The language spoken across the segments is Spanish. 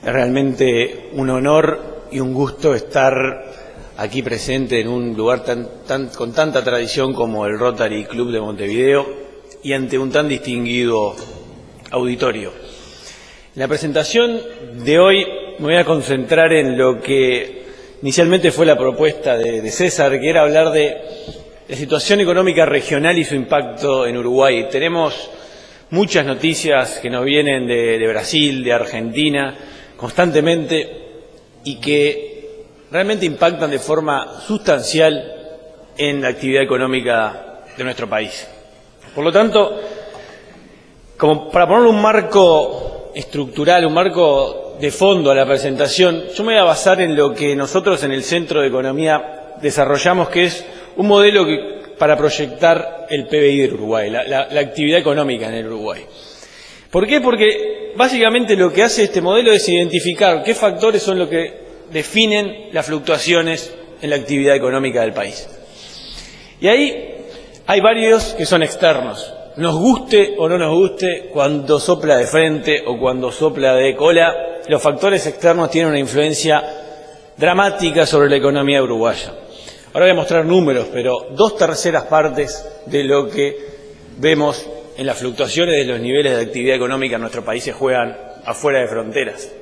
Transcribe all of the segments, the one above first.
Es realmente un honor y un gusto estar aquí presente en un lugar con tanta tradición como el Rotary Club de Montevideo y ante un tan distinguido auditorio. En la presentación de hoy me voy a concentrar en lo que inicialmente fue la propuesta de César, que era hablar de la situación económica regional y su impacto en Uruguay. Tenemos muchas noticias que nos vienen de Brasil, de Argentina, constantemente, y que realmente impactan de forma sustancial en la actividad económica de nuestro país. Por lo tanto, como para ponerle un marco estructural, un marco de fondo a la presentación, yo me voy a basar en lo que nosotros en el Centro de Economía desarrollamos, que es un modelo para proyectar el PBI del Uruguay, la actividad económica en el Uruguay. ¿Por qué? Porque básicamente lo que hace este modelo es identificar qué factores son los que definen las fluctuaciones en la actividad económica del país. Y ahí hay varios que son externos. Nos guste o no nos guste, cuando sopla de frente o cuando sopla de cola, los factores externos tienen una influencia dramática sobre la economía uruguaya. Ahora voy a mostrar números, pero 2/3 partes de lo que vemos en las fluctuaciones de los niveles de actividad económica en nuestro país se juegan afuera de fronteras.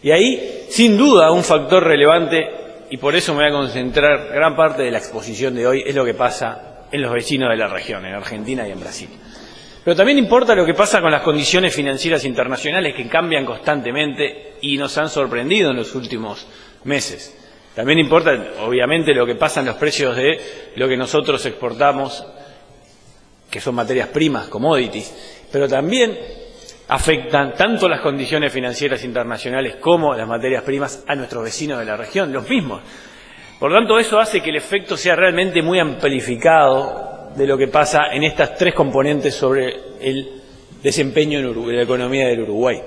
Y ahí, sin duda, un factor relevante, y por eso me voy a concentrar gran parte de la exposición de hoy, es lo que pasa en los vecinos de la región, en Argentina y en Brasil. Pero también importa lo que pasa con las condiciones financieras internacionales, que cambian constantemente y nos han sorprendido en los últimos meses. También importa, obviamente, lo que pasa en los precios de lo que nosotros exportamos, que son materias primas, commodities, pero también afectan tanto las condiciones financieras internacionales como las materias primas a nuestros vecinos de la región, los mismos. Por lo tanto, eso hace que el efecto sea realmente muy amplificado de lo que pasa en estas tres componentes sobre el desempeño en la economía del Uruguay.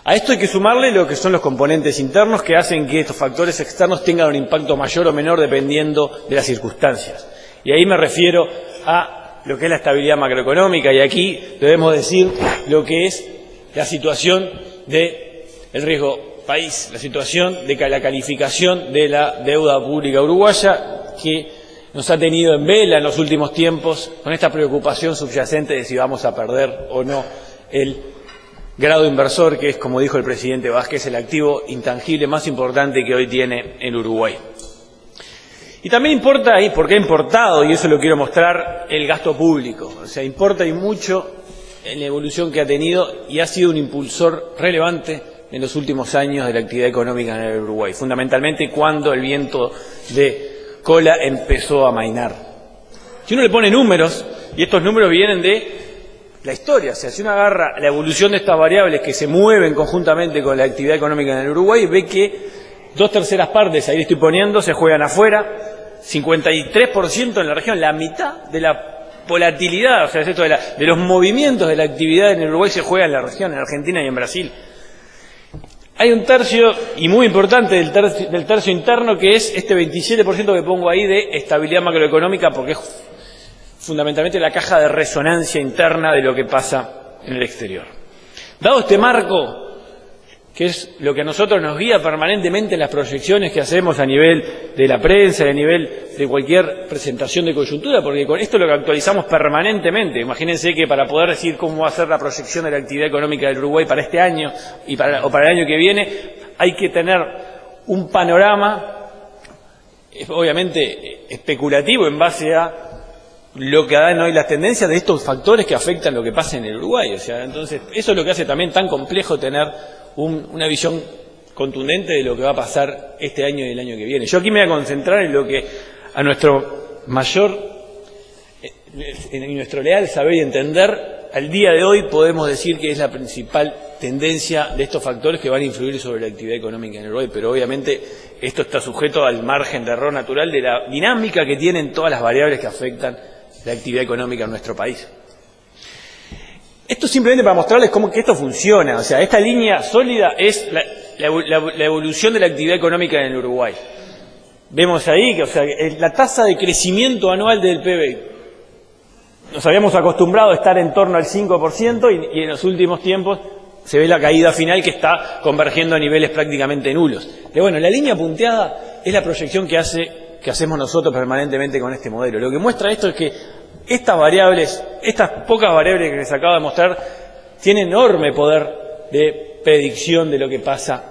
A esto hay que sumarle lo que son los componentes internos, que hacen que estos factores externos tengan un impacto mayor o menor dependiendo de las circunstancias. Y ahí me refiero a lo que es la estabilidad macroeconómica, y aquí debemos decir lo que es la situación del riesgo país, la situación de la calificación de la deuda pública uruguaya, que nos ha tenido en vela en los últimos tiempos con esta preocupación subyacente de si vamos a perder o no el grado inversor, que es, como dijo el presidente Vázquez, el activo intangible más importante que hoy tiene el Uruguay. Y también importa ahí, porque ha importado, y eso lo quiero mostrar, el gasto público. O sea, importa y mucho en la evolución que ha tenido y ha sido un impulsor relevante en los últimos años de la actividad económica en el Uruguay, fundamentalmente cuando el viento de cola empezó a amainar. Si uno le pone números, y estos números vienen de la historia, o sea, si uno agarra la evolución de estas variables que se mueven conjuntamente con la actividad económica en el Uruguay, ve que 2/3 partes, ahí le estoy poniendo, se juegan afuera, 53% en la región, la mitad de la volatilidad, o sea, es esto de los movimientos de la actividad en el Uruguay se juega en la región, en Argentina y en Brasil. Hay un tercio, y muy importante, del tercio interno, que es este 27% que pongo ahí de estabilidad macroeconómica, porque es fundamentalmente la caja de resonancia interna de lo que pasa en el exterior. Dado este marco, que es lo que a nosotros nos guía permanentemente en las proyecciones que hacemos a nivel de la prensa, a nivel de cualquier presentación de coyuntura, porque con esto es lo que actualizamos permanentemente. Imagínense que para poder decir cómo va a ser la proyección de la actividad económica del Uruguay para este año o para el año que viene, hay que tener un panorama, obviamente especulativo, en base a lo que dan hoy las tendencias de estos factores que afectan lo que pasa en el Uruguay. O sea, entonces, eso es lo que hace también tan complejo tener una visión contundente de lo que va a pasar este año y el año que viene. Yo aquí me voy a concentrar en lo que a nuestro mayor, en nuestro leal saber y entender, al día de hoy podemos decir que es la principal tendencia de estos factores que van a influir sobre la actividad económica en el Uruguay, pero obviamente esto está sujeto al margen de error natural de la dinámica que tienen todas las variables que afectan la actividad económica en nuestro país. Esto simplemente para mostrarles cómo que esto funciona. O sea, esta línea sólida es la evolución de la actividad económica en el Uruguay. Vemos ahí que, o sea, la tasa de crecimiento anual del PBI. Nos habíamos acostumbrado a estar en torno al 5% y en los últimos tiempos se ve la caída final que está convergiendo a niveles prácticamente nulos. Pero bueno, la línea punteada es la proyección que hacemos nosotros permanentemente con este modelo. Lo que muestra esto es que estas variables, estas pocas variables que les acabo de mostrar, tienen enorme poder de predicción de lo que pasa,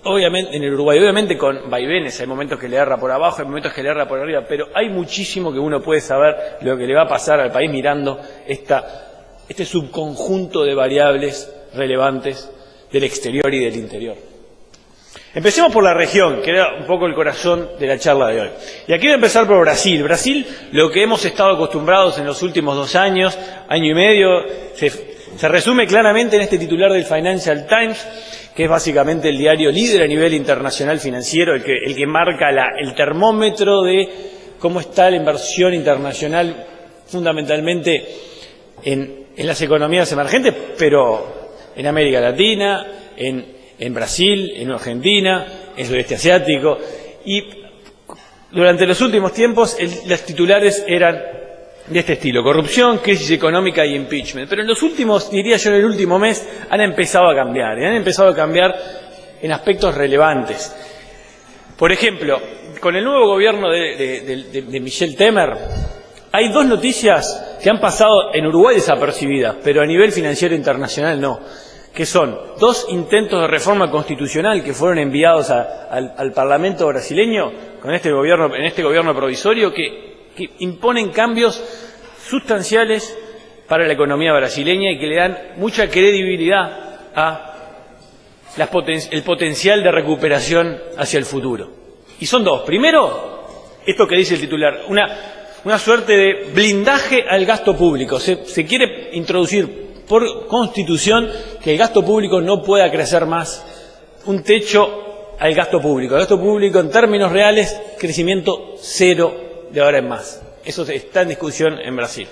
obviamente, en el Uruguay. Obviamente con vaivenes, hay momentos que le erra por abajo, hay momentos que le erra por arriba, pero hay muchísimo que uno puede saber lo que le va a pasar al país mirando este subconjunto de variables relevantes del exterior y del interior. Empecemos por la región, que era un poco el corazón de la charla de hoy. Y aquí voy a empezar por Brasil. Brasil, lo que hemos estado acostumbrados en los últimos 2 años, año y medio, se resume claramente en este titular del Financial Times, que es básicamente el diario líder a nivel internacional financiero, el que marca el termómetro de cómo está la inversión internacional, fundamentalmente en las economías emergentes, pero en América Latina, en Brasil, en Argentina, en Sudeste Asiático. Y durante los últimos tiempos los titulares eran de este estilo: corrupción, crisis económica y impeachment. Pero en los últimos, diría yo en el último mes, han empezado a cambiar. Y han empezado a cambiar en aspectos relevantes. Por ejemplo, con el nuevo gobierno de Michel Temer, hay 2 noticias que han pasado en Uruguay desapercibidas, pero a nivel financiero internacional no, que son 2 intentos de reforma constitucional que fueron enviados al Parlamento brasileño en este gobierno provisorio, que imponen cambios sustanciales para la economía brasileña y que le dan mucha credibilidad a el potencial de recuperación hacia el futuro. Y son 2. Primero, esto que dice el titular, una suerte de blindaje al gasto público. Se quiere introducir por Constitución que el gasto público no pueda crecer más, un techo al gasto público. El gasto público en términos reales, crecimiento 0 de ahora en más. Eso está en discusión en Brasil.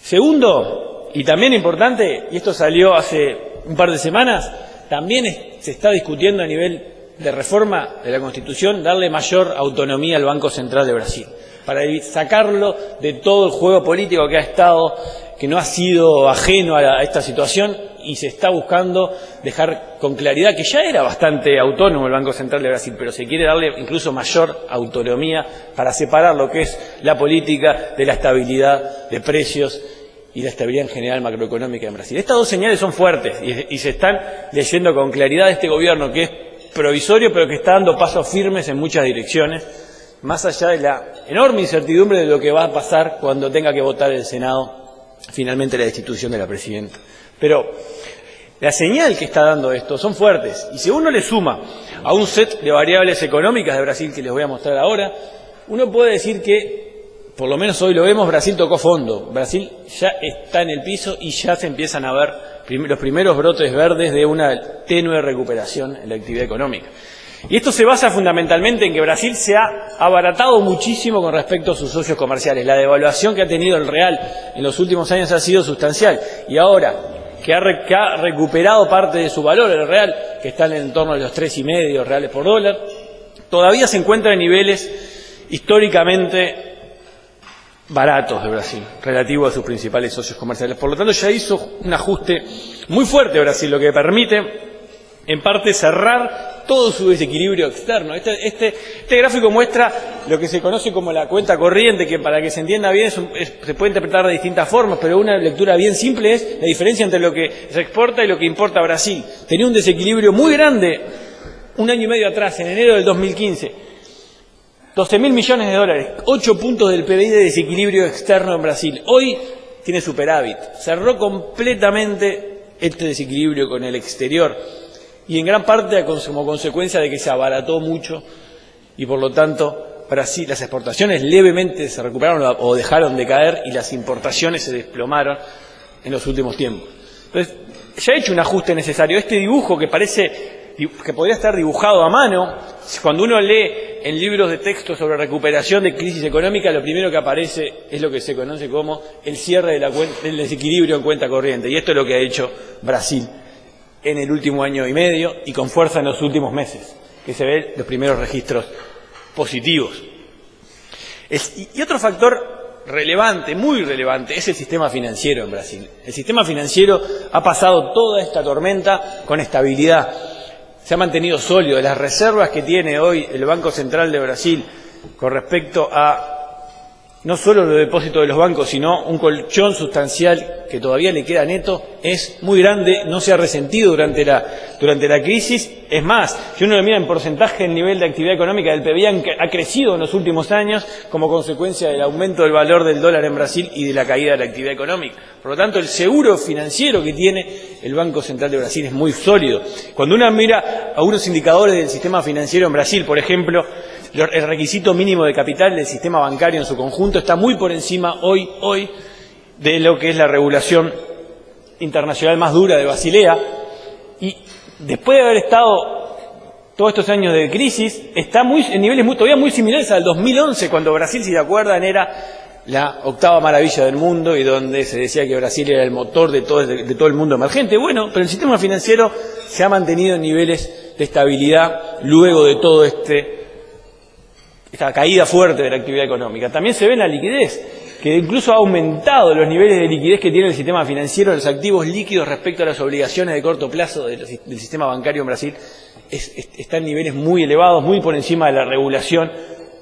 Segundo, y también importante, y esto salió hace un par de semanas, también se está discutiendo a nivel de reforma de la Constitución darle mayor autonomía al Banco Central de Brasil, para sacarlo de todo el juego político que no ha sido ajeno a esta situación, y se está buscando dejar con claridad que ya era bastante autónomo el Banco Central de Brasil, pero se quiere darle incluso mayor autonomía para separar lo que es la política de la estabilidad de precios y la estabilidad en general macroeconómica en Brasil. Estas 2 señales son fuertes y se están leyendo con claridad este gobierno, que es provisorio pero que está dando pasos firmes en muchas direcciones, más allá de la enorme incertidumbre de lo que va a pasar cuando tenga que votar el Senado finalmente la destitución de la presidenta. Pero la señal que está dando esto son fuertes, y si uno le suma a un set de variables económicas de Brasil que les voy a mostrar ahora, uno puede decir que, por lo menos hoy lo vemos, Brasil tocó fondo. Brasil ya está en el piso y ya se empiezan a ver los primeros brotes verdes de una tenue recuperación en la actividad económica. Y esto se basa fundamentalmente en que Brasil se ha abaratado muchísimo con respecto a sus socios comerciales. La devaluación que ha tenido el real en los últimos años ha sido sustancial, y ahora que ha recuperado parte de su valor el real, que está en el entorno de los 3,5 reales por dólar, todavía se encuentra en niveles históricamente baratos de Brasil, relativo a sus principales socios comerciales. Por lo tanto, ya hizo un ajuste muy fuerte Brasil, lo que permite, en parte, cerrar todo su desequilibrio externo. Este gráfico muestra lo que se conoce como la cuenta corriente, que para que se entienda bien se puede interpretar de distintas formas, pero una lectura bien simple es la diferencia entre lo que se exporta y lo que importa Brasil. Tenía un desequilibrio muy grande 1 año y medio atrás, en enero del 2015. 12.000 millones de dólares, 8 puntos del PBI de desequilibrio externo en Brasil. Hoy tiene superávit. Cerró completamente este desequilibrio con el exterior, y en gran parte como consecuencia de que se abarató mucho, y por lo tanto Brasil, las exportaciones levemente se recuperaron o dejaron de caer, y las importaciones se desplomaron en los últimos tiempos. Entonces, ya he hecho un ajuste necesario. Este dibujo que podría estar dibujado a mano, cuando uno lee en libros de texto sobre recuperación de crisis económica, lo primero que aparece es lo que se conoce como el cierre del desequilibrio en cuenta corriente, y esto es lo que ha hecho Brasil en el último año y medio, y con fuerza en los últimos meses, que se ven los primeros registros positivos. Y otro factor relevante, muy relevante, es el sistema financiero en Brasil. El sistema financiero ha pasado toda esta tormenta con estabilidad. Se ha mantenido sólido. Las reservas que tiene hoy el Banco Central de Brasil con respecto a no solo los depósitos de los bancos, sino un colchón sustancial que todavía le queda neto, es muy grande, no se ha resentido durante la crisis. Es más, si uno lo mira en porcentaje, el nivel de actividad económica del PBI ha crecido en los últimos años como consecuencia del aumento del valor del dólar en Brasil y de la caída de la actividad económica. Por lo tanto, el seguro financiero que tiene el Banco Central de Brasil es muy sólido. Cuando uno mira algunos indicadores del sistema financiero en Brasil, por ejemplo, el requisito mínimo de capital del sistema bancario en su conjunto está muy por encima hoy de lo que es la regulación internacional más dura de Basilea, y después de haber estado todos estos años de crisis, está en niveles todavía muy similares al 2011, cuando Brasil, si se acuerdan, era la octava maravilla del mundo y donde se decía que Brasil era el motor de todo el mundo emergente. Bueno, pero el sistema financiero se ha mantenido en niveles de estabilidad luego de todo esta caída fuerte de la actividad económica. También se ve en la liquidez, que incluso ha aumentado los niveles de liquidez que tiene el sistema financiero, los activos líquidos respecto a las obligaciones de corto plazo del sistema bancario en Brasil, está en niveles muy elevados, muy por encima de la regulación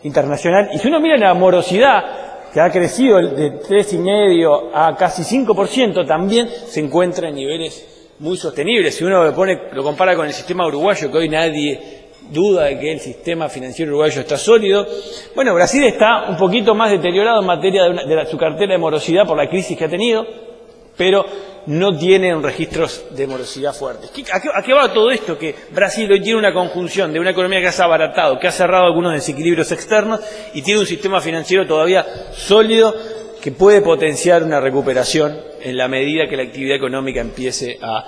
internacional. Y si uno mira la morosidad, que ha crecido de 3,5% a casi 5%, también se encuentra en niveles muy sostenibles. Si uno lo compara con el sistema uruguayo, que hoy nadie duda de que el sistema financiero uruguayo está sólido, bueno, Brasil está un poquito más deteriorado en materia de su cartera de morosidad por la crisis que ha tenido, pero no tiene registros de morosidad fuertes. ¿A qué va todo esto? Que Brasil hoy tiene una conjunción de una economía que se ha abaratado, que ha cerrado algunos desequilibrios externos y tiene un sistema financiero todavía sólido que puede potenciar una recuperación en la medida que la actividad económica empiece a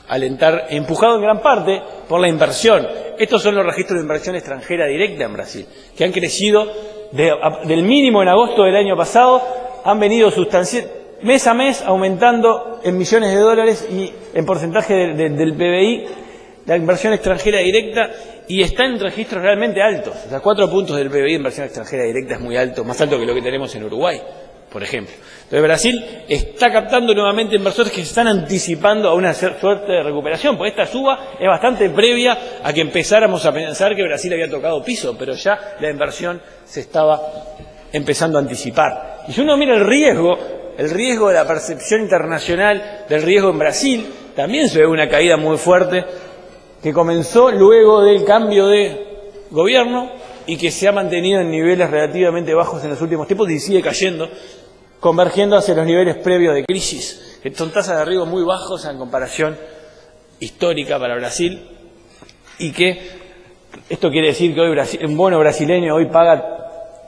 alentar, empujado en gran parte por la inversión. Estos son los registros de inversión extranjera directa en Brasil, que han crecido del mínimo en agosto del año pasado, han venido mes a mes aumentando en millones de dólares y en porcentaje del PBI, la inversión extranjera directa, y está en registros realmente altos. O sea, 4 puntos del PBI de inversión extranjera directa es muy alto, más alto que lo que tenemos en Uruguay, por ejemplo. Entonces Brasil está captando nuevamente inversores que se están anticipando a una suerte de recuperación, porque esta suba es bastante previa a que empezáramos a pensar que Brasil había tocado piso, pero ya la inversión se estaba empezando a anticipar. Y si uno mira el riesgo de la percepción internacional del riesgo en Brasil, también se ve una caída muy fuerte que comenzó luego del cambio de gobierno y que se ha mantenido en niveles relativamente bajos en los últimos tiempos y sigue cayendo, convergiendo hacia los niveles previos de crisis, que son tasas de riesgo muy bajos en comparación histórica para Brasil, y que esto quiere decir que hoy un bono brasileño hoy paga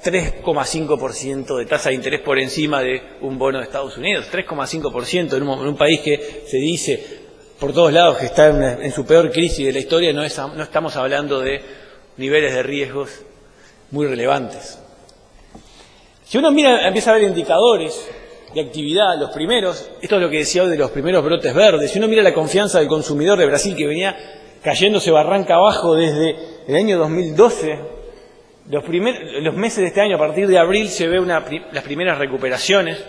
3,5% de tasa de interés por encima de un bono de Estados Unidos. 3,5% en un país que se dice por todos lados que está en su peor crisis de la historia. No estamos hablando de niveles de riesgos muy relevantes. Si uno empieza a ver indicadores de actividad, los primeros, esto es lo que decía hoy de los primeros brotes verdes, si uno mira la confianza del consumidor de Brasil, que venía cayéndose barranca abajo desde el año 2012, los meses de este año, a partir de abril, se ve las primeras recuperaciones,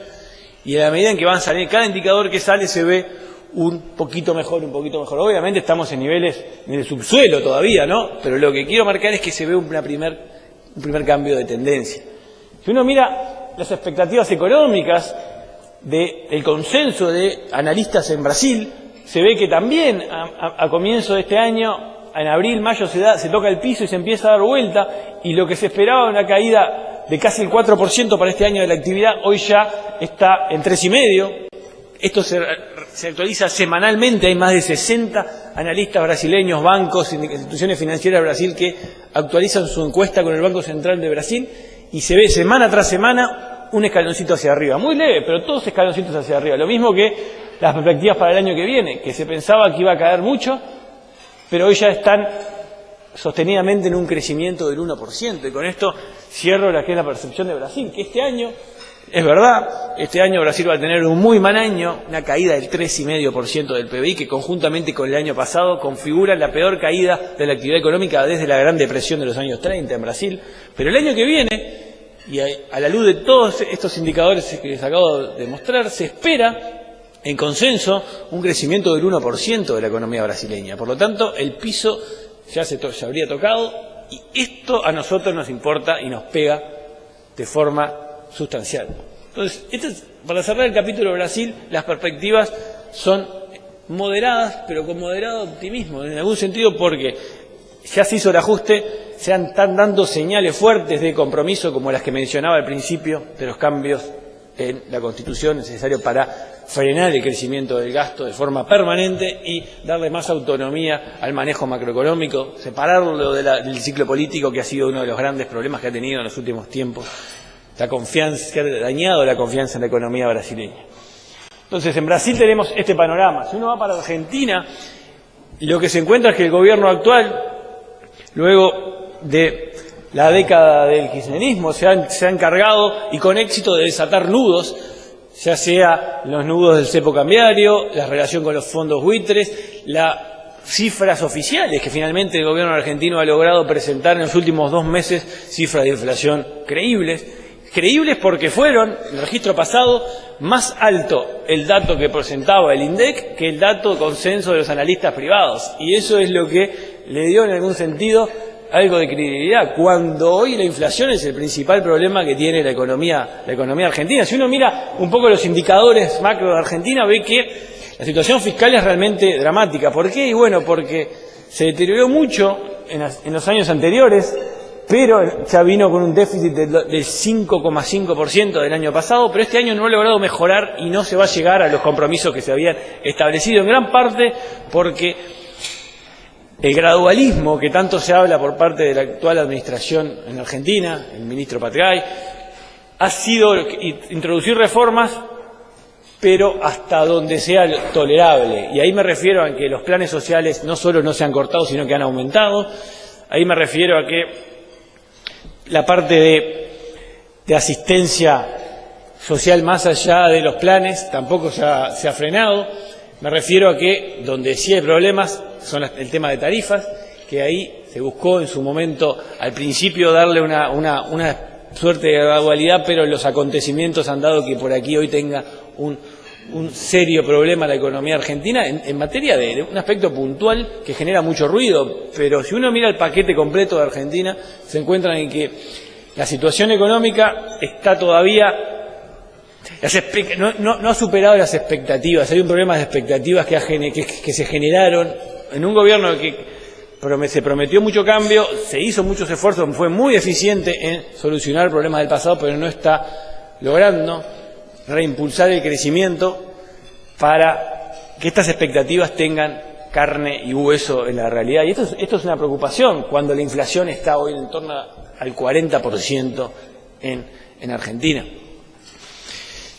y a la medida en que van saliendo, cada indicador que sale se ve un poquito mejor. Obviamente estamos en niveles de subsuelo todavía, ¿no? Pero lo que quiero marcar es que se ve un primer cambio de tendencia. Si uno mira las expectativas económicas del consenso de analistas en Brasil, se ve que también a comienzo de este año, en abril, mayo, se toca el piso y se empieza a dar vuelta, y lo que se esperaba, una caída de casi el 4% para este año de la actividad, hoy ya está en 3,5%. Esto se actualiza semanalmente, hay más de 60 analistas brasileños, bancos, instituciones financieras de Brasil que actualizan su encuesta con el Banco Central de Brasil, y se ve semana tras semana un escaloncito hacia arriba, muy leve, pero todos escaloncitos hacia arriba. Lo mismo que las perspectivas para el año que viene, que se pensaba que iba a caer mucho, pero hoy ya están sostenidamente en un crecimiento del 1%, y con esto cierro la que es la percepción de Brasil, que este año, es verdad, este año Brasil va a tener un muy mal año, una caída del 3,5% del PBI, que conjuntamente con el año pasado configura la peor caída de la actividad económica desde la Gran Depresión de los años 30 en Brasil. Pero el año que viene, Y a la luz de todos estos indicadores que les acabo de mostrar, se espera en consenso un crecimiento del 1% de la economía brasileña. Por lo tanto, el piso ya se habría tocado y esto a nosotros nos importa y nos pega de forma sustancial. Entonces, para cerrar el capítulo Brasil, las perspectivas son moderadas, pero con moderado optimismo, en algún sentido porque ya se hizo el ajuste, se están dando señales fuertes de compromiso, como las que mencionaba al principio, de los cambios en la Constitución necesarios para frenar el crecimiento del gasto de forma permanente y darle más autonomía al manejo macroeconómico, separarlo del ciclo político, que ha sido uno de los grandes problemas que ha tenido en los últimos tiempos, la confianza, que ha dañado la confianza en la economía brasileña. Entonces, en Brasil tenemos este panorama. Si uno va para Argentina, lo que se encuentra es que el gobierno actual, luego de la década del kirchnerismo, se ha encargado y con éxito de desatar nudos, ya sea los nudos del cepo cambiario, la relación con los fondos buitres, las cifras oficiales que finalmente el gobierno argentino ha logrado presentar en los últimos 2 meses, cifras de inflación creíbles porque fueron, en el registro pasado, más alto el dato que presentaba el INDEC que el dato consenso de los analistas privados. Y eso es lo que le dio en algún sentido algo de credibilidad, cuando hoy la inflación es el principal problema que tiene la economía argentina. Si uno mira un poco los indicadores macro de Argentina, ve que la situación fiscal es realmente dramática. ¿Por qué? Y bueno, porque se deterioró mucho en los años anteriores, pero ya vino con un déficit del 5,5% del año pasado, pero este año no ha logrado mejorar y no se va a llegar a los compromisos que se habían establecido, en gran parte porque el gradualismo que tanto se habla por parte de la actual administración en Argentina, el ministro Patgay, ha sido introducir reformas, pero hasta donde sea tolerable. Y ahí me refiero a que los planes sociales no solo no se han cortado, sino que han aumentado. Ahí me refiero a que la parte de asistencia social más allá de los planes tampoco se ha frenado. Me refiero a que donde sí hay problemas son el tema de tarifas, que ahí se buscó en su momento al principio darle una suerte de gradualidad, pero los acontecimientos han dado que por aquí hoy tenga un serio problema la economía argentina en materia de un aspecto puntual que genera mucho ruido. Pero si uno mira el paquete completo de Argentina, se encuentra en que la situación económica está todavía no ha superado las expectativas. Hay un problema de expectativas que se generaron en un gobierno que se prometió mucho cambio, se hizo muchos esfuerzos, fue muy eficiente en solucionar problemas del pasado, pero no está logrando reimpulsar el crecimiento para que estas expectativas tengan carne y hueso en la realidad. Y esto es una preocupación cuando la inflación está hoy en torno al 40% en Argentina.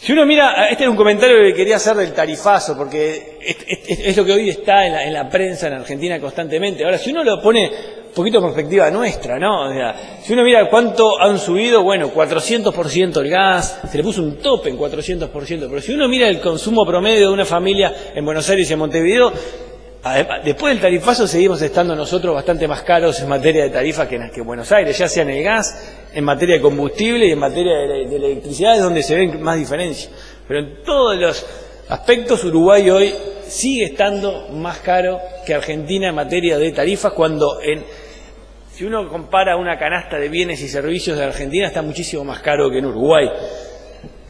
Si uno mira, este es un comentario que quería hacer del tarifazo, porque es lo que hoy está en la prensa en Argentina constantemente. Ahora, si uno lo pone un poquito en perspectiva nuestra, ¿no? O sea, si uno mira cuánto han subido, bueno, 400% el gas, se le puso un tope en 400%, pero si uno mira el consumo promedio de una familia en Buenos Aires y en Montevideo, después del tarifazo seguimos estando nosotros bastante más caros en materia de tarifas que Buenos Aires, ya sea en el gas, en materia de combustible y en materia de electricidad, es donde se ven más diferencias. Pero en todos los aspectos Uruguay hoy sigue estando más caro que Argentina en materia de tarifas, cuando si uno compara una canasta de bienes y servicios de Argentina está muchísimo más caro que en Uruguay.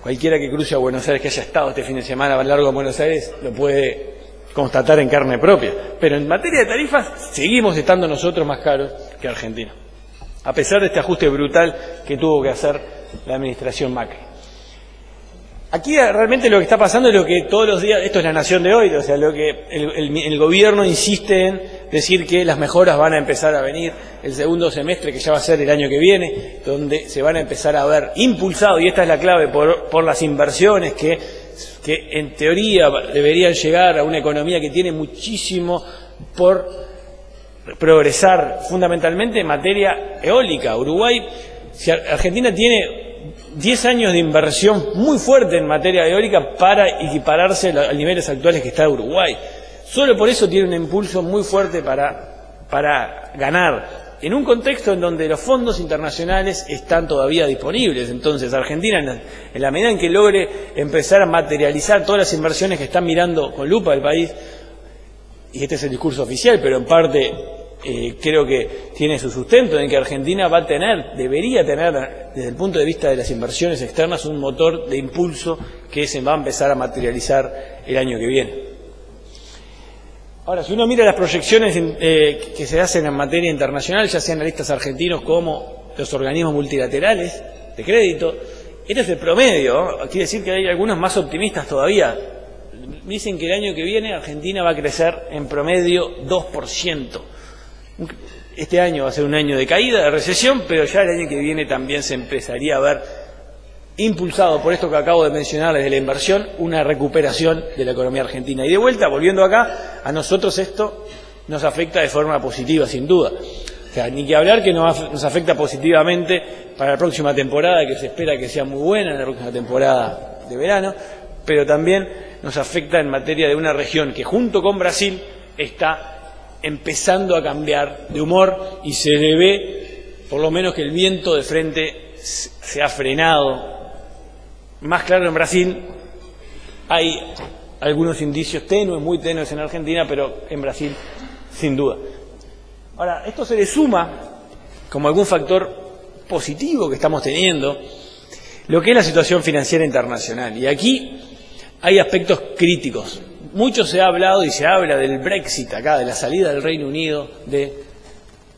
Cualquiera que cruce a Buenos Aires, que haya estado este fin de semana a lo largo de Buenos Aires, lo puede constatar en carne propia. Pero en materia de tarifas seguimos estando nosotros más caros que Argentina, a pesar de este ajuste brutal que tuvo que hacer la administración Macri. Aquí realmente lo que está pasando es lo que todos los días, esto es La Nación de hoy, o sea, lo que el gobierno insiste en decir que las mejoras van a empezar a venir el segundo semestre, que ya va a ser el año que viene, donde se van a empezar a ver impulsado, y esta es la clave, por las inversiones que en teoría deberían llegar a una economía que tiene muchísimo por progresar, fundamentalmente en materia eólica. Argentina tiene 10 años de inversión muy fuerte en materia eólica para equipararse a niveles actuales que está Uruguay. Solo por eso tiene un impulso muy fuerte para ganar en un contexto en donde los fondos internacionales están todavía disponibles. Entonces, Argentina, en la medida en que logre empezar a materializar todas las inversiones que están mirando con lupa el país, y este es el discurso oficial, pero en parte creo que tiene su sustento en que Argentina debería tener, desde el punto de vista de las inversiones externas, un motor de impulso que se va a empezar a materializar el año que viene. Ahora, si uno mira las proyecciones que se hacen en materia internacional, ya sean analistas argentinos como los organismos multilaterales de crédito, este es el promedio, ¿no? Quiere decir que hay algunos más optimistas todavía. Dicen que el año que viene Argentina va a crecer en promedio 2%. Este año va a ser un año de caída, de recesión, pero ya el año que viene también se empezaría a ver, impulsado por esto que acabo de mencionar desde la inversión, una recuperación de la economía argentina. Y de vuelta, volviendo acá, a nosotros esto nos afecta de forma positiva, sin duda. O sea, ni que hablar que nos afecta positivamente para la próxima temporada, que se espera que sea muy buena, la próxima temporada de verano, pero también nos afecta en materia de una región que junto con Brasil está empezando a cambiar de humor y se le ve, por lo menos, que el viento de frente se ha frenado. Más claro en Brasil, hay algunos indicios tenues, muy tenues en Argentina, pero en Brasil sin duda. Ahora, esto se le suma como algún factor positivo que estamos teniendo, lo que es la situación financiera internacional. Y aquí hay aspectos críticos. Mucho se ha hablado y se habla del Brexit acá, de la salida del Reino Unido de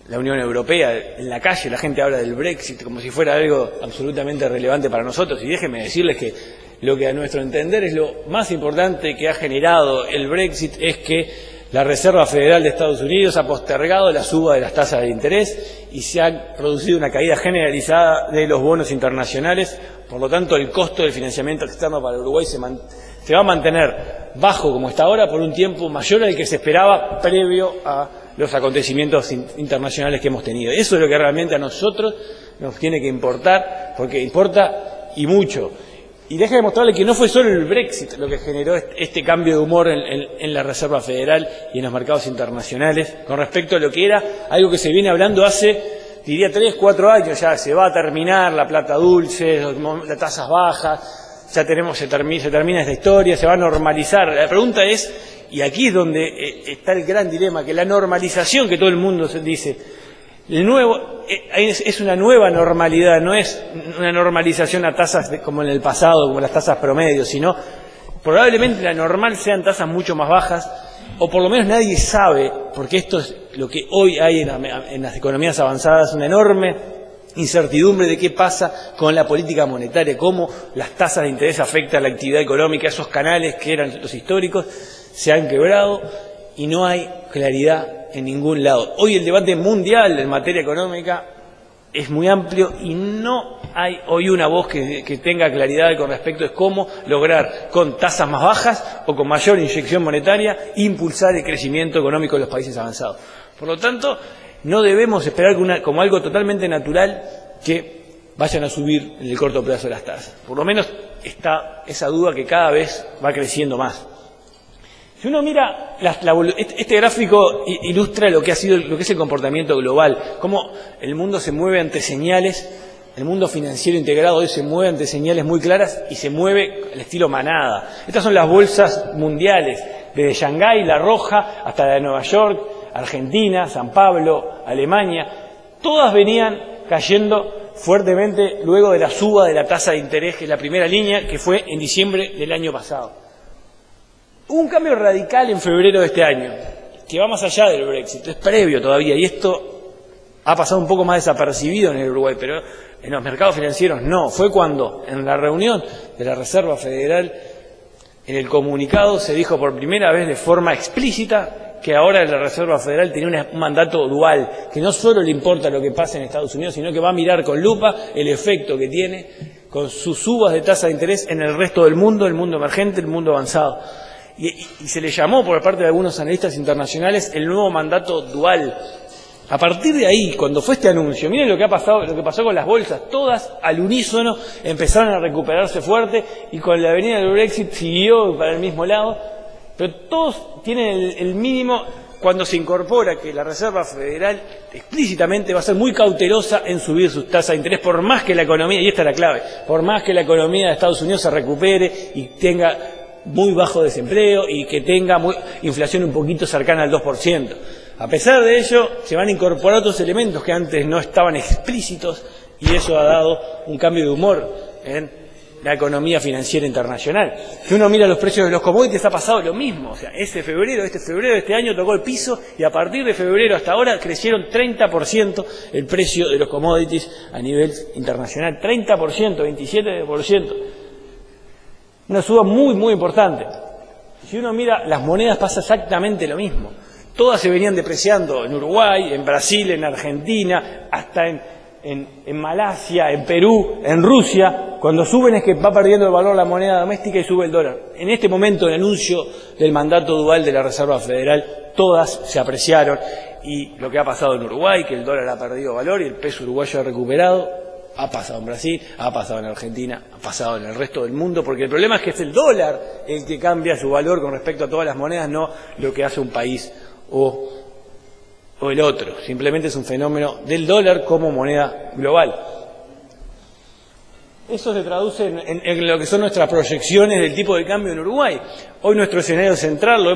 la Unión Europea. En la calle la gente habla del Brexit como si fuera algo absolutamente relevante para nosotros. Y déjenme decirles que lo que a nuestro entender es lo más importante que ha generado el Brexit es que la Reserva Federal de Estados Unidos ha postergado la suba de las tasas de interés y se ha producido una caída generalizada de los bonos internacionales. Por lo tanto, el costo del financiamiento externo para Uruguay se va a mantener bajo como está ahora por un tiempo mayor al que se esperaba previo a los acontecimientos internacionales que hemos tenido. Eso es lo que realmente a nosotros nos tiene que importar, porque importa y mucho. Y déjame mostrarle que no fue solo el Brexit lo que generó este cambio de humor en la Reserva Federal y en los mercados internacionales con respecto a lo que era algo que se viene hablando hace, diría, 3, 4 años ya. Se va a terminar la plata dulce, las tasas bajas, ya se termina esta historia, se va a normalizar. La pregunta es, y aquí es donde está el gran dilema, que la normalización que todo el mundo se dice, es una nueva normalidad, no es una normalización a tasas como en el pasado, como las tasas promedio, sino probablemente la normal sean tasas mucho más bajas, o por lo menos nadie sabe, porque esto es lo que hoy hay en las economías avanzadas, una enorme incertidumbre de qué pasa con la política monetaria, cómo las tasas de interés afectan la actividad económica. Esos canales que eran los históricos se han quebrado y no hay claridad en ningún lado. Hoy el debate mundial en materia económica es muy amplio y no hay hoy una voz que tenga claridad con respecto a cómo lograr, con tasas más bajas o con mayor inyección monetaria, impulsar el crecimiento económico de los países avanzados. Por lo tanto, no debemos esperar como algo totalmente natural que vayan a subir en el corto plazo las tasas. Por lo menos está esa duda que cada vez va creciendo más. Si uno mira, este gráfico ilustra lo que es el comportamiento global, cómo el mundo se mueve ante señales, el mundo financiero integrado hoy se mueve ante señales muy claras y se mueve al estilo manada. Estas son las bolsas mundiales, desde Shanghái, la roja, hasta la de Nueva York, Argentina, San Pablo, Alemania. Todas venían cayendo fuertemente luego de la suba de la tasa de interés, que es la primera línea, que fue en diciembre del año pasado. Hubo un cambio radical en febrero de este año, que va más allá del Brexit, es previo todavía, y esto ha pasado un poco más desapercibido en el Uruguay, pero en los mercados financieros no. Fue cuando, en la reunión de la Reserva Federal, en el comunicado se dijo por primera vez de forma explícita que ahora la Reserva Federal tiene un mandato dual, que no solo le importa lo que pasa en Estados Unidos, sino que va a mirar con lupa el efecto que tiene con sus subas de tasa de interés en el resto del mundo, el mundo emergente, el mundo avanzado. Y se le llamó por parte de algunos analistas internacionales el nuevo mandato dual. A partir de ahí, cuando fue este anuncio, miren lo que pasó con las bolsas, todas al unísono empezaron a recuperarse fuerte y con la venida del Brexit siguió para el mismo lado, pero todos tienen el mínimo cuando se incorpora que la Reserva Federal explícitamente va a ser muy cautelosa en subir sus tasas de interés, por más que la economía, y esta es la clave, por más que la economía de Estados Unidos se recupere y tenga muy bajo desempleo y que tenga inflación un poquito cercana al 2%. A pesar de ello, se van a incorporar otros elementos que antes no estaban explícitos y eso ha dado un cambio de humor en la economía financiera internacional. Si uno mira los precios de los commodities, ha pasado lo mismo. O sea, este febrero de este año tocó el piso y a partir de febrero hasta ahora crecieron 30% el precio de los commodities a nivel internacional. 30%, 27%. Una suba muy, muy importante. Si uno mira las monedas pasa exactamente lo mismo. Todas se venían depreciando en Uruguay, en Brasil, en Argentina, hasta en Malasia, en Perú, en Rusia. Cuando suben es que va perdiendo el valor la moneda doméstica y sube el dólar. En este momento, el anuncio del mandato dual de la Reserva Federal, todas se apreciaron. Y lo que ha pasado en Uruguay, que el dólar ha perdido valor y el peso uruguayo ha recuperado, ha pasado en Brasil, ha pasado en Argentina, ha pasado en el resto del mundo, porque el problema es que es el dólar el que cambia su valor con respecto a todas las monedas, no lo que hace un país o el otro. Simplemente es un fenómeno del dólar como moneda global. Eso se traduce en lo que son nuestras proyecciones del tipo de cambio en Uruguay. Hoy nuestro escenario central lo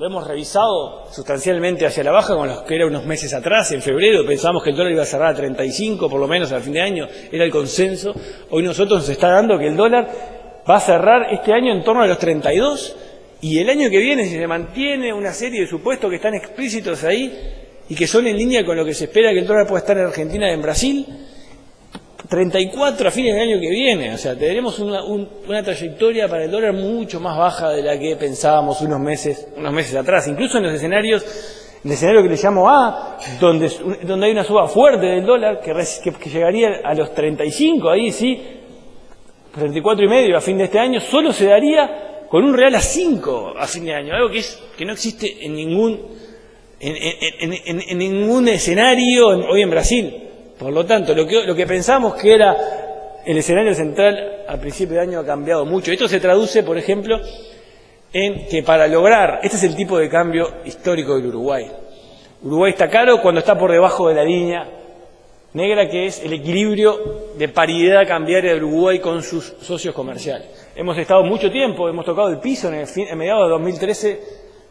hemos revisado sustancialmente hacia la baja con los que era unos meses atrás. En febrero pensábamos que el dólar iba a cerrar a 35, por lo menos al fin de año, era el consenso. Hoy nosotros nos está dando que el dólar va a cerrar este año en torno a los 32, y el año que viene, si se mantiene una serie de supuestos que están explícitos ahí y que son en línea con lo que se espera que el dólar pueda estar en Argentina y en Brasil, 34 a fines del año que viene. O sea, tendremos una trayectoria para el dólar mucho más baja de la que pensábamos unos meses atrás. Incluso en los escenarios, el escenario que le llamo A, donde hay una suba fuerte del dólar, que llegaría a los 35, ahí sí, 34,5 a fin de este año, solo se daría con un real a 5 a fin de año, algo que no existe en ningún escenario hoy en Brasil. Por lo tanto, lo que pensamos que era el escenario central al principio de año ha cambiado mucho. Esto se traduce, por ejemplo, en que para lograr, este es el tipo de cambio histórico del Uruguay. Uruguay está caro cuando está por debajo de la línea negra, que es el equilibrio de paridad cambiaria de Uruguay con sus socios comerciales. Hemos estado mucho tiempo, hemos tocado el piso en mediados de 2013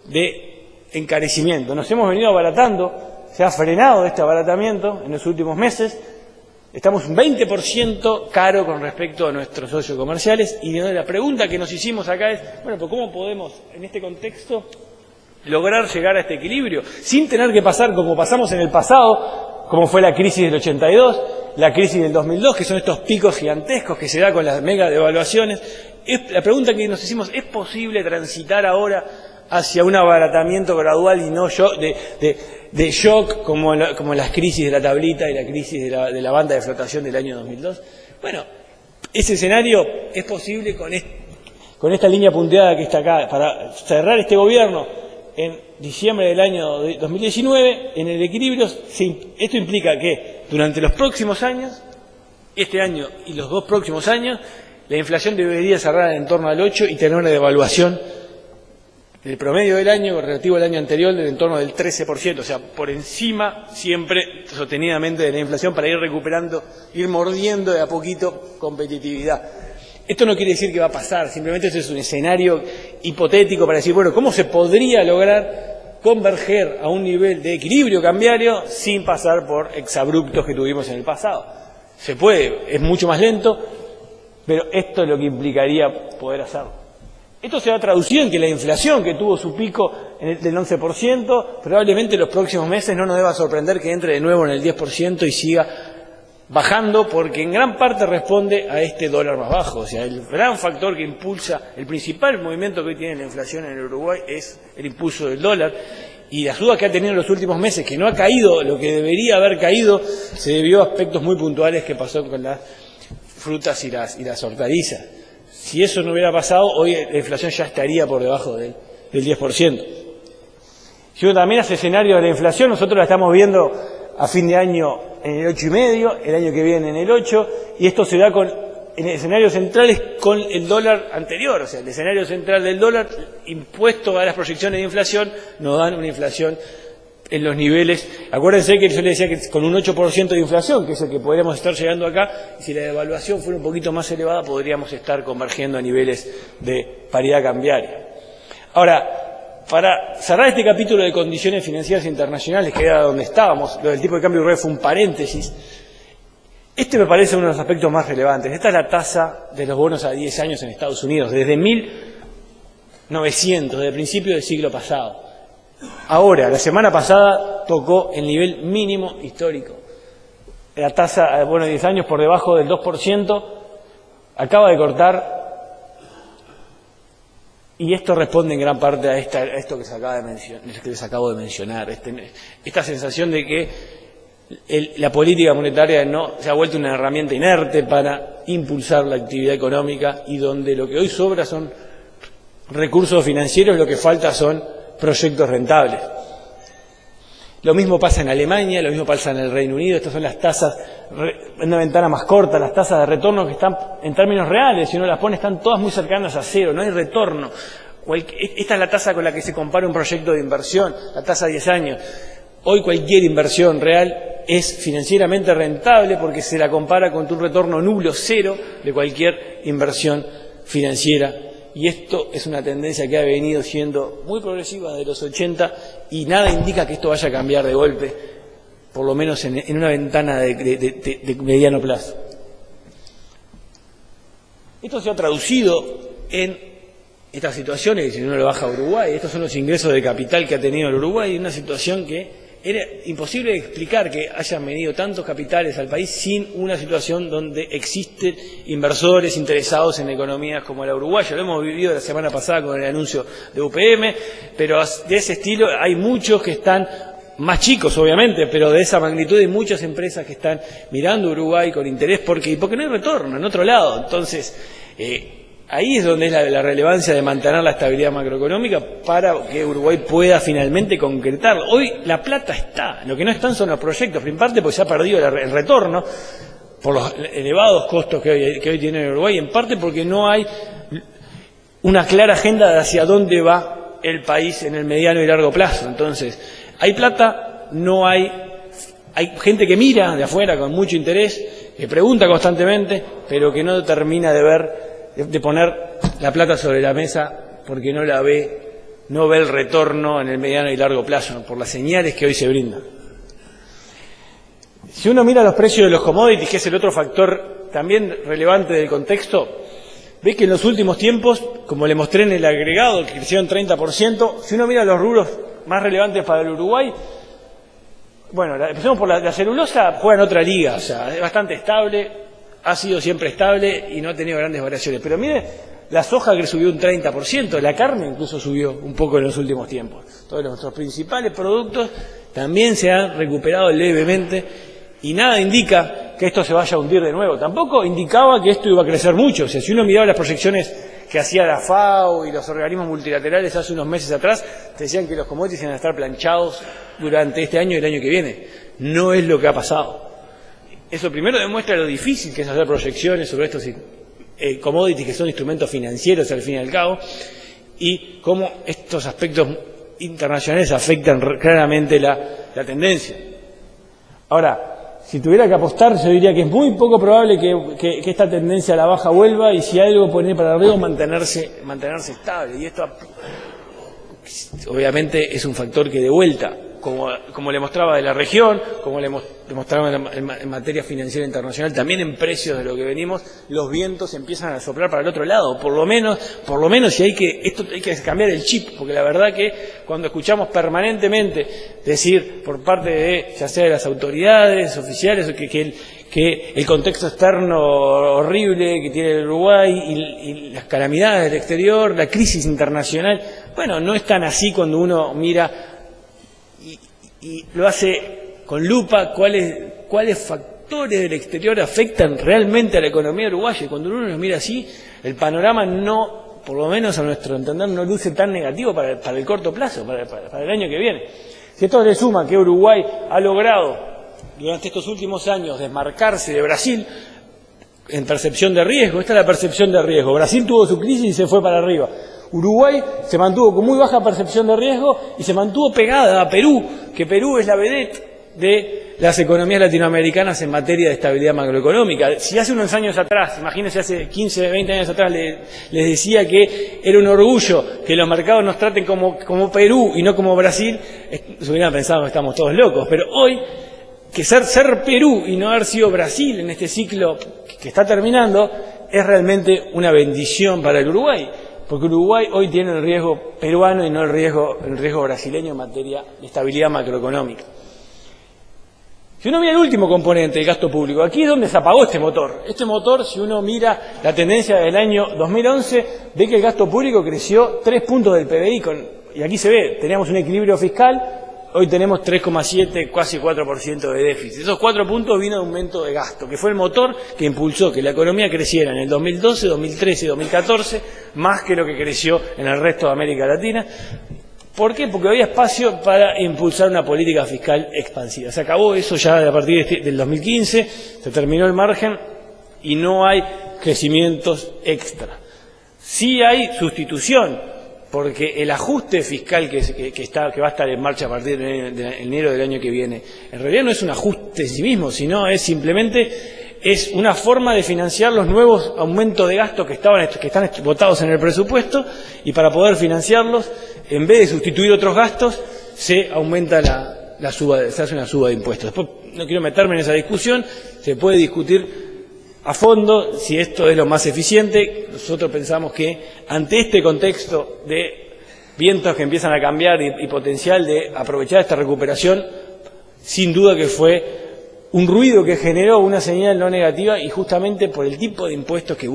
de encarecimiento. Nos hemos venido abaratando, se ha frenado este abaratamiento en los últimos meses. Estamos un 20% caro con respecto a nuestros socios comerciales, y la pregunta que nos hicimos acá es, bueno, pues ¿cómo podemos en este contexto lograr llegar a este equilibrio sin tener que pasar como pasamos en el pasado, como fue la crisis del 82, la crisis del 2002, que son estos picos gigantescos que se da con las mega devaluaciones? La pregunta que nos hicimos, ¿es posible transitar ahora hacia un abaratamiento gradual y no de shock como las crisis de la tablita y la crisis de la banda de flotación del año 2002? Bueno, ese escenario es posible con esta línea punteada que está acá. Para cerrar este gobierno en diciembre del año 2019, en el equilibrio, esto implica que durante los próximos años, este año y los 2 próximos años, la inflación debería cerrar en torno al 8 y tener una devaluación del promedio del año relativo al año anterior del entorno del 13%, o sea, por encima siempre sostenidamente de la inflación, para ir recuperando, ir mordiendo de a poquito competitividad. Esto no quiere decir que va a pasar, simplemente este es un escenario hipotético para decir, bueno, ¿cómo se podría lograr converger a un nivel de equilibrio cambiario sin pasar por exabruptos que tuvimos en el pasado? Se puede, es mucho más lento, pero esto es lo que implicaría poder hacerlo. Esto se ha traducido en que la inflación, que tuvo su pico del 11%, probablemente en los próximos meses no nos deba sorprender que entre de nuevo en el 10% y siga bajando, porque en gran parte responde a este dólar más bajo. O sea, el gran factor que impulsa, el principal movimiento que hoy tiene la inflación en el Uruguay es el impulso del dólar, y las dudas que ha tenido en los últimos meses, que no ha caído lo que debería haber caído, se debió a aspectos muy puntuales que pasó con las frutas y las hortalizas. Si eso no hubiera pasado, hoy la inflación ya estaría por debajo del 10%. Si uno también hace escenario de la inflación, nosotros la estamos viendo a fin de año en el 8,5, el año que viene en el 8, y esto se da con en escenarios centrales con el dólar anterior, o sea, el escenario central del dólar impuesto a las proyecciones de inflación nos dan una inflación en los niveles. Acuérdense que yo les decía que con un 8% de inflación, que es el que podríamos estar llegando acá, si la devaluación fuera un poquito más elevada, podríamos estar convergiendo a niveles de paridad cambiaria. Ahora, para cerrar este capítulo de condiciones financieras internacionales, que era donde estábamos, lo del tipo de cambio real fue un paréntesis. Este me parece uno de los aspectos más relevantes. Esta es la tasa de los bonos a 10 años en Estados Unidos, desde 1900, desde el principio del siglo pasado. Ahora, la semana pasada tocó el nivel mínimo histórico. La tasa de bonos de 10 años por debajo del 2%, acaba de cortar, y esto responde en gran parte a esto que les acabo de mencionar, esta sensación de que la política monetaria no se ha vuelto una herramienta inerte para impulsar la actividad económica, y donde lo que hoy sobra son recursos financieros, lo que falta son proyectos rentables. Lo mismo pasa en Alemania, lo mismo pasa en el Reino Unido. Estas son las tasas, en una ventana más corta, las tasas de retorno que están en términos reales, si uno las pone, están todas muy cercanas a cero, no hay retorno. Esta es la tasa con la que se compara un proyecto de inversión, la tasa de 10 años. Hoy cualquier inversión real es financieramente rentable porque se la compara con un retorno nulo, cero, de cualquier inversión financiera. Y esto es una tendencia que ha venido siendo muy progresiva desde los 80, y nada indica que esto vaya a cambiar de golpe, por lo menos en una ventana de mediano plazo. Esto se ha traducido en estas situaciones, si uno lo baja a Uruguay, estos son los ingresos de capital que ha tenido el Uruguay, en una situación que era imposible de explicar, que hayan venido tantos capitales al país sin una situación donde existen inversores interesados en economías como la uruguaya. Lo hemos vivido la semana pasada con el anuncio de UPM, pero de ese estilo hay muchos que están, más chicos obviamente, pero de esa magnitud, hay muchas empresas que están mirando a Uruguay con interés porque no hay retorno en otro lado. Entonces, ahí es donde es la relevancia de mantener la estabilidad macroeconómica para que Uruguay pueda finalmente concretarlo. Hoy la plata está, lo que no están son los proyectos, en parte porque se ha perdido el retorno por los elevados costos que hoy tiene Uruguay, en parte porque no hay una clara agenda de hacia dónde va el país en el mediano y largo plazo. Entonces, hay plata, no hay gente que mira de afuera con mucho interés, que pregunta constantemente, pero que no termina de poner la plata sobre la mesa porque no ve el retorno en el mediano y largo plazo, por las señales que hoy se brindan. Si uno mira los precios de los commodities, que es el otro factor también relevante del contexto, ve que en los últimos tiempos, como le mostré en el agregado, que crecieron 30%, si uno mira los rubros más relevantes para el Uruguay, bueno, empecemos por la celulosa, juega en otra liga, o sea, es bastante estable, ha sido siempre estable y no ha tenido grandes variaciones. Pero mire, la soja que subió un 30%, la carne incluso subió un poco en los últimos tiempos. Todos nuestros principales productos también se han recuperado levemente y nada indica que esto se vaya a hundir de nuevo. Tampoco indicaba que esto iba a crecer mucho. O sea, si uno miraba las proyecciones que hacía la FAO y los organismos multilaterales hace unos meses atrás, te decían que los commodities iban a estar planchados durante este año y el año que viene. No es lo que ha pasado. Eso primero demuestra lo difícil que es hacer proyecciones sobre estos commodities, que son instrumentos financieros al fin y al cabo, y cómo estos aspectos internacionales afectan claramente la tendencia. Ahora, si tuviera que apostar, yo diría que es muy poco probable que esta tendencia a la baja vuelva, y si algo poner para arriba, mantenerse estable. Y esto obviamente es un factor que de vuelta, como le mostraba de la región, como le mostraba en materia financiera internacional, también en precios de lo que venimos, los vientos empiezan a soplar para el otro lado. Por lo menos si hay que cambiar el chip, porque la verdad que cuando escuchamos permanentemente decir por parte de, ya sea de las autoridades oficiales, que el contexto externo horrible que tiene el Uruguay y las calamidades del exterior, la crisis internacional, bueno, no es tan así cuando uno mira y lo hace con lupa cuáles factores del exterior afectan realmente a la economía uruguaya. Y cuando uno los mira así, el panorama no, por lo menos a nuestro entender, no luce tan negativo para el corto plazo, para el año que viene. Si esto le suma que Uruguay ha logrado durante estos últimos años desmarcarse de Brasil, en percepción de riesgo. Esta es la percepción de riesgo. Brasil tuvo su crisis y se fue para arriba. Uruguay se mantuvo con muy baja percepción de riesgo y se mantuvo pegada a Perú, que Perú es la vedette de las economías latinoamericanas en materia de estabilidad macroeconómica. Si hace unos años atrás, imagínense hace 15, 20 años atrás, les decía que era un orgullo que los mercados nos traten como Perú y no como Brasil, se hubieran pensado que estamos todos locos. Pero hoy, que ser Perú y no haber sido Brasil en este ciclo que está terminando, es realmente una bendición para el Uruguay. Porque Uruguay hoy tiene el riesgo peruano y no el riesgo brasileño en materia de estabilidad macroeconómica. Si uno mira el último componente del gasto público, aquí es donde se apagó este motor. Este motor, si uno mira la tendencia del año 2011, ve que el gasto público creció 3 puntos del PBI. Y aquí se ve, teníamos un equilibrio fiscal, hoy tenemos 3,7, casi 4% de déficit. Esos 4 puntos vino de aumento de gasto, que fue el motor que impulsó que la economía creciera en el 2012, 2013 y 2014, más que lo que creció en el resto de América Latina. ¿Por qué? Porque había espacio para impulsar una política fiscal expansiva. Se acabó eso ya a partir del 2015, se terminó el margen y no hay crecimientos extra. Sí hay sustitución, porque el ajuste fiscal que va a estar en marcha a partir de enero del año que viene, en realidad no es un ajuste en sí mismo, sino es simplemente una forma de financiar los nuevos aumentos de gasto que están votados en el presupuesto, y para poder financiarlos, en vez de sustituir otros gastos, se aumenta se hace una suba de impuestos. Después no quiero meterme en esa discusión, se puede discutir a fondo si esto es lo más eficiente. Nosotros pensamos que ante este contexto de vientos que empiezan a cambiar y potencial de aprovechar esta recuperación, sin duda que fue un ruido que generó una señal no negativa, y justamente por el tipo de impuestos que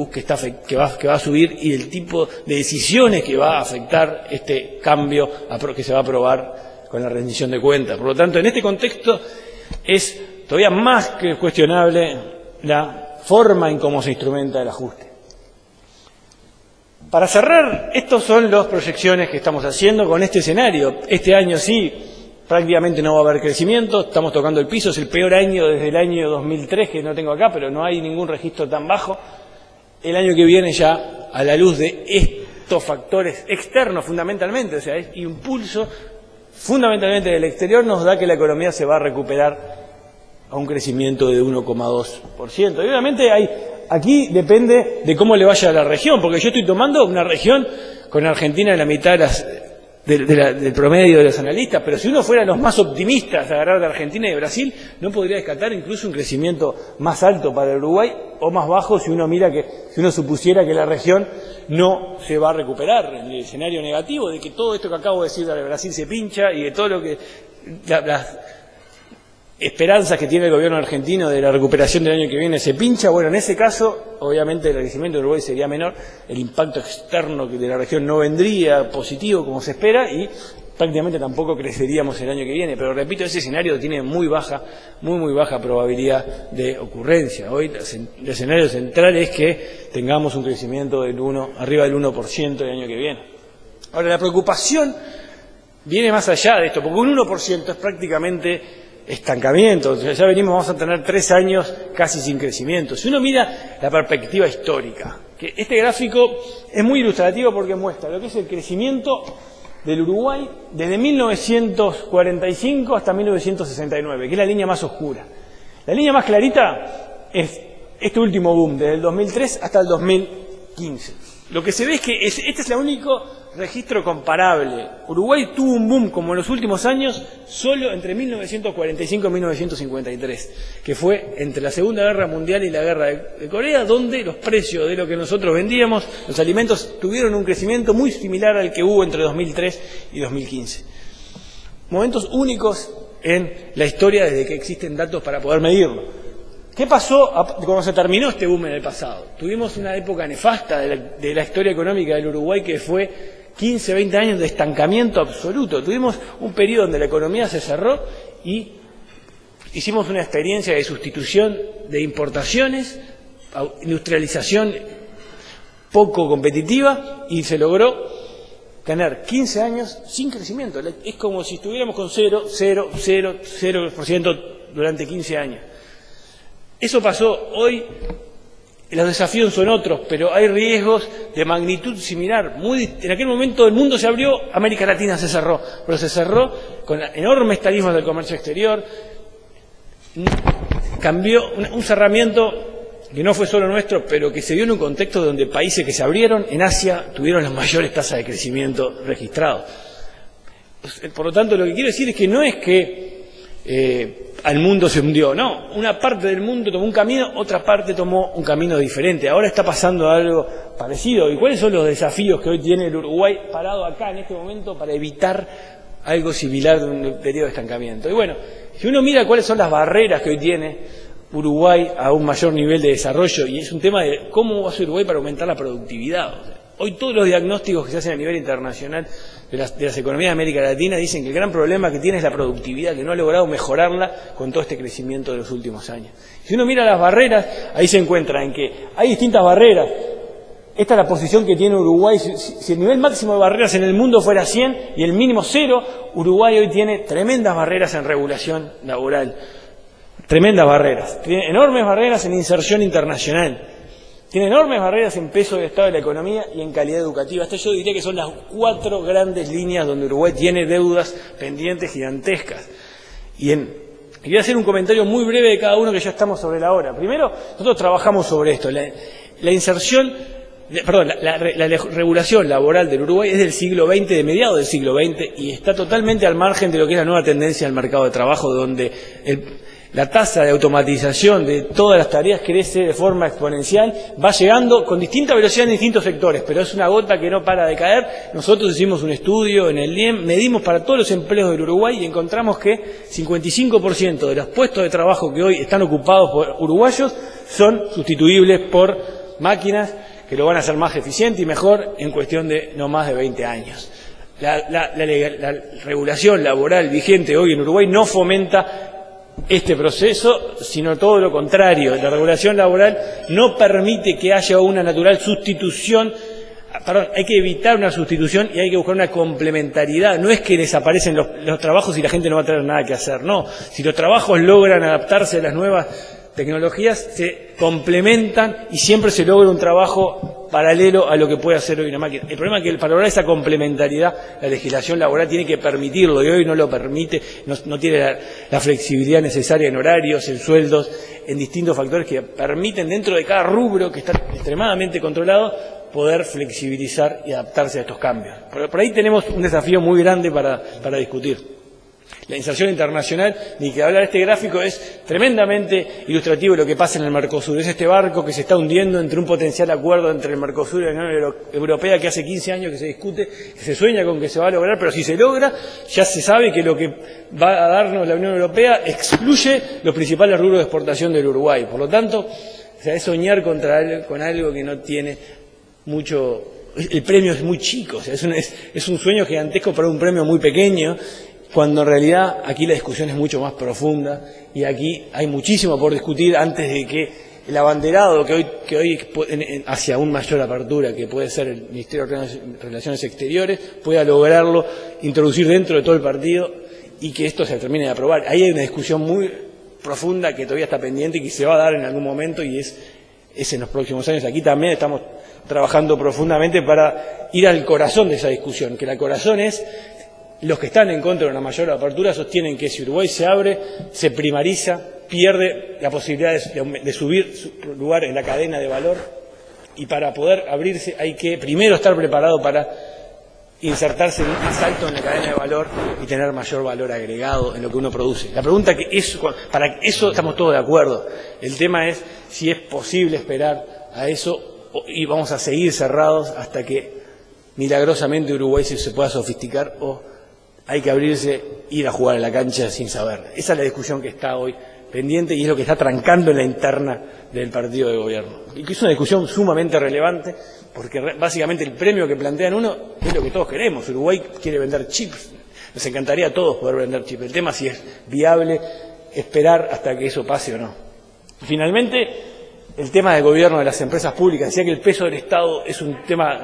va a subir y el tipo de decisiones que va a afectar este cambio que se va a aprobar con la rendición de cuentas. Por lo tanto, en este contexto es todavía más que cuestionable la forma en cómo se instrumenta el ajuste. Para cerrar, estas son las proyecciones que estamos haciendo con este escenario. Este año sí, prácticamente no va a haber crecimiento, estamos tocando el piso, es el peor año desde el año 2003, que no tengo acá, pero no hay ningún registro tan bajo. El año que viene ya, a la luz de estos factores externos fundamentalmente, o sea, es impulso fundamentalmente del exterior, nos da que la economía se va a recuperar a un crecimiento de 1,2%. Y obviamente aquí depende de cómo le vaya a la región, porque yo estoy tomando una región con Argentina en la mitad del promedio de los analistas, pero si uno fuera los más optimistas a agarrar de Argentina y de Brasil, no podría descartar incluso un crecimiento más alto para el Uruguay o más bajo si uno supusiera que la región no se va a recuperar en el escenario negativo de que todo esto que acabo de decir de Brasil se pincha y de todo lo que las esperanzas que tiene el gobierno argentino de la recuperación del año que viene se pincha. Bueno, en ese caso, obviamente el crecimiento de Uruguay sería menor, el impacto externo de la región no vendría positivo como se espera y prácticamente tampoco creceríamos el año que viene. Pero repito, ese escenario tiene muy baja probabilidad de ocurrencia. Hoy el escenario central es que tengamos un crecimiento arriba del 1% el año que viene. Ahora, la preocupación viene más allá de esto, porque un 1% es prácticamente estancamiento. Ya vamos a tener 3 años casi sin crecimiento. Si uno mira la perspectiva histórica, que este gráfico es muy ilustrativo porque muestra lo que es el crecimiento del Uruguay desde 1945 hasta 1969, que es la línea más oscura. La línea más clarita es este último boom, desde el 2003 hasta el 2015. Lo que se ve es que este es el único registro comparable. Uruguay tuvo un boom como en los últimos años solo entre 1945 y 1953, que fue entre la Segunda Guerra Mundial y la Guerra de Corea, donde los precios de lo que nosotros vendíamos, los alimentos, tuvieron un crecimiento muy similar al que hubo entre 2003 y 2015. Momentos únicos en la historia desde que existen datos para poder medirlo. ¿Qué pasó cuando se terminó este boom en el pasado? Tuvimos una época nefasta de la historia económica del Uruguay que fue 15, 20 años de estancamiento absoluto. Tuvimos un periodo donde la economía se cerró y hicimos una experiencia de sustitución de importaciones, industrialización poco competitiva y se logró tener 15 años sin crecimiento. Es como si estuviéramos con 0% durante 15 años. Eso pasó hoy, los desafíos son otros, pero hay riesgos de magnitud similar. En aquel momento el mundo se abrió, América Latina se cerró, pero se cerró con enormes tarifas del comercio exterior. Cambió un cerramiento que no fue solo nuestro, pero que se dio en un contexto donde países que se abrieron en Asia tuvieron las mayores tasas de crecimiento registrados. Por lo tanto, lo que quiero decir es que no es que al mundo se hundió, no. Una parte del mundo tomó un camino, otra parte tomó un camino diferente. Ahora está pasando algo parecido. ¿Y cuáles son los desafíos que hoy tiene el Uruguay parado acá en este momento para evitar algo similar de un periodo de estancamiento? Y bueno, si uno mira cuáles son las barreras que hoy tiene Uruguay a un mayor nivel de desarrollo, y es un tema de cómo va a ser Uruguay para aumentar la productividad. O sea, hoy todos los diagnósticos que se hacen a nivel internacional de las economías de América Latina dicen que el gran problema que tiene es la productividad, que no ha logrado mejorarla con todo este crecimiento de los últimos años. Si uno mira las barreras, ahí se encuentra en que hay distintas barreras. Esta es la posición que tiene Uruguay. Si el nivel máximo de barreras en el mundo fuera 100 y el mínimo 0, Uruguay hoy tiene tremendas barreras en regulación laboral. Tremendas barreras. Tiene enormes barreras en inserción internacional. Tiene enormes barreras en peso de estado de la economía y en calidad educativa. Esto yo diría que son las 4 grandes líneas donde Uruguay tiene deudas pendientes gigantescas. Quería hacer un comentario muy breve de cada uno, que ya estamos sobre la hora. Primero, nosotros trabajamos sobre esto. La regulación laboral del Uruguay es del siglo XX, de mediados del siglo XX, y está totalmente al margen de lo que es la nueva tendencia del mercado de trabajo, donde la tasa de automatización de todas las tareas crece de forma exponencial, va llegando con distinta velocidad en distintos sectores, pero es una gota que no para de caer. Nosotros hicimos un estudio en el IEM, medimos para todos los empleos del Uruguay y encontramos que 55% de los puestos de trabajo que hoy están ocupados por uruguayos son sustituibles por máquinas que lo van a hacer más eficiente y mejor en cuestión de no más de 20 años. La regulación laboral vigente hoy en Uruguay no fomenta este proceso, sino todo lo contrario. La regulación laboral no permite que haya una natural sustitución. Hay que evitar una sustitución y hay que buscar una complementariedad. No es que desaparecen los trabajos y la gente no va a tener nada que hacer, no. Si los trabajos logran adaptarse a las nuevas tecnologías, se complementan y siempre se logra un trabajo paralelo a lo que puede hacer hoy una máquina. El problema es que para lograr esa complementariedad, la legislación laboral tiene que permitirlo, y hoy no lo permite, no tiene la flexibilidad necesaria en horarios, en sueldos, en distintos factores que permiten dentro de cada rubro, que está extremadamente controlado, poder flexibilizar y adaptarse a estos cambios. Por ahí tenemos un desafío muy grande para discutir. La inserción internacional, ni que hablar, este gráfico es tremendamente ilustrativo de lo que pasa en el Mercosur. Es este barco que se está hundiendo entre un potencial acuerdo entre el Mercosur y la Unión Europea, que hace 15 años que se discute, que se sueña con que se va a lograr, pero si se logra, ya se sabe que lo que va a darnos la Unión Europea excluye los principales rubros de exportación del Uruguay. Por lo tanto, es soñar con algo que no tiene mucho. El premio es muy chico, es un sueño gigantesco para un premio muy pequeño, cuando en realidad aquí la discusión es mucho más profunda y aquí hay muchísimo por discutir antes de que el abanderado que hoy hacia aún mayor apertura, que puede ser el Ministerio de Relaciones Exteriores, pueda lograrlo, introducir dentro de todo el partido y que esto se termine de aprobar. Ahí hay una discusión muy profunda que todavía está pendiente y que se va a dar en algún momento, y es en los próximos años. Aquí también estamos trabajando profundamente para ir al corazón de esa discusión, que el corazón es: los que están en contra de una mayor apertura sostienen que si Uruguay se abre, se primariza, pierde la posibilidad de subir su lugar en la cadena de valor, y para poder abrirse hay que primero estar preparado para insertarse en un salto en la cadena de valor y tener mayor valor agregado en lo que uno produce. La pregunta para eso estamos todos de acuerdo. El tema es si es posible esperar a eso y vamos a seguir cerrados hasta que milagrosamente Uruguay se pueda sofisticar, o hay que abrirse, ir a jugar a la cancha sin saber. Esa es la discusión que está hoy pendiente y es lo que está trancando en la interna del partido de gobierno. Y que es una discusión sumamente relevante, porque básicamente el premio que plantean uno es lo que todos queremos. Uruguay quiere vender chips. Nos encantaría a todos poder vender chips. El tema es si es viable esperar hasta que eso pase o no. Finalmente, el tema del gobierno de las empresas públicas. Decía que el peso del Estado es un tema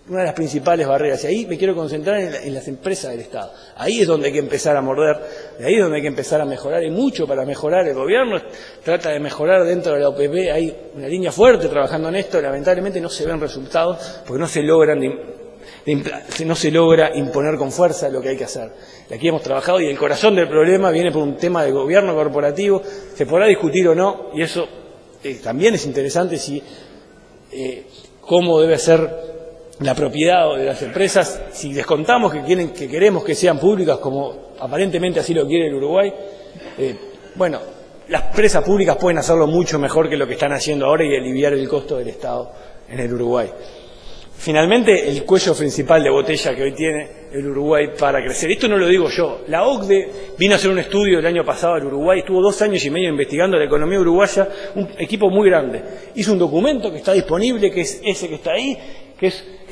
una de las principales barreras. Y ahí me quiero concentrar en las empresas del Estado. Ahí es donde hay que empezar a morder, de ahí es donde hay que empezar a mejorar. Hay mucho para mejorar. El gobierno trata de mejorar dentro de la OPP. Hay una línea fuerte trabajando en esto. Lamentablemente no se ven resultados porque no se logra imponer con fuerza lo que hay que hacer. Y aquí hemos trabajado y el corazón del problema viene por un tema de gobierno corporativo. Se podrá discutir o no, y eso también es interesante, cómo debe ser la propiedad de las empresas, si descontamos que queremos que sean públicas, como aparentemente así lo quiere el Uruguay. Bueno, las empresas públicas pueden hacerlo mucho mejor que lo que están haciendo ahora y aliviar el costo del Estado en el Uruguay. Finalmente, el cuello principal de botella que hoy tiene el Uruguay para crecer. Esto no lo digo yo. La OCDE vino a hacer un estudio el año pasado al Uruguay, estuvo 2 años y medio investigando la economía uruguaya, un equipo muy grande. Hizo un documento que está disponible, que es ese que está ahí,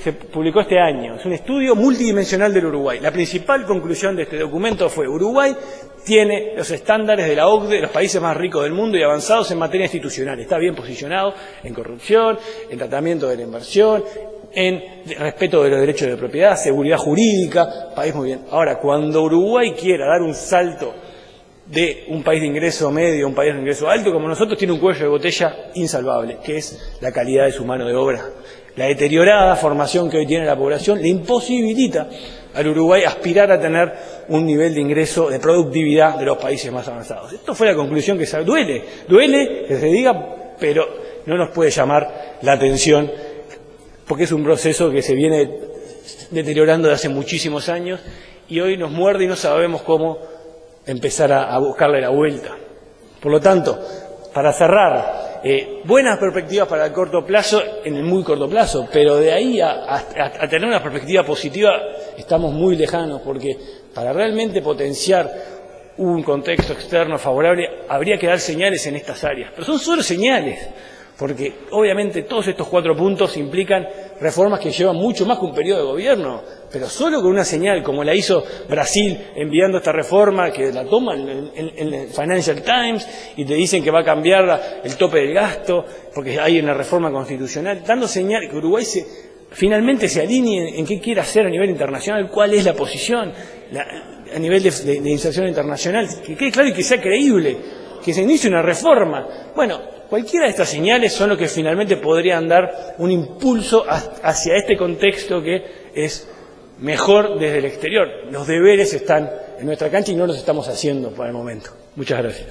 se publicó este año. Es un estudio multidimensional del Uruguay. La principal conclusión de este documento fue: Uruguay tiene los estándares de la OCDE, de los países más ricos del mundo y avanzados en materia institucional. Está bien posicionado en corrupción, en tratamiento de la inversión, en respeto de los derechos de propiedad, seguridad jurídica, país muy bien. Ahora, cuando Uruguay quiera dar un salto de un país de ingreso medio a un país de ingreso alto, como nosotros, tiene un cuello de botella insalvable, que es la calidad de su mano de obra. La deteriorada formación que hoy tiene la población le imposibilita al Uruguay aspirar a tener un nivel de ingreso, de productividad de los países más avanzados. Esto fue la conclusión que duele que se diga, pero no nos puede llamar la atención, porque es un proceso que se viene deteriorando de hace muchísimos años y hoy nos muerde y no sabemos cómo empezar a buscarle la vuelta. Por lo tanto, para cerrar, buenas perspectivas para el corto plazo, en el muy corto plazo, pero de ahí a tener una perspectiva positiva estamos muy lejanos, porque para realmente potenciar un contexto externo favorable habría que dar señales en estas áreas, pero son solo señales, porque obviamente todos estos 4 puntos implican reformas que llevan mucho más que un periodo de gobierno, pero solo con una señal como la hizo Brasil enviando esta reforma, que la toman en el Financial Times y te dicen que va a cambiar el tope del gasto porque hay una reforma constitucional, dando señal que Uruguay finalmente se alinee en qué quiere hacer a nivel internacional, cuál es la posición a nivel de inserción internacional, que quede claro y que sea creíble, que se inicie una reforma. Bueno, cualquiera de estas señales son lo que finalmente podrían dar un impulso hacia este contexto que es mejor desde el exterior. Los deberes están en nuestra cancha y no los estamos haciendo por el momento. Muchas gracias.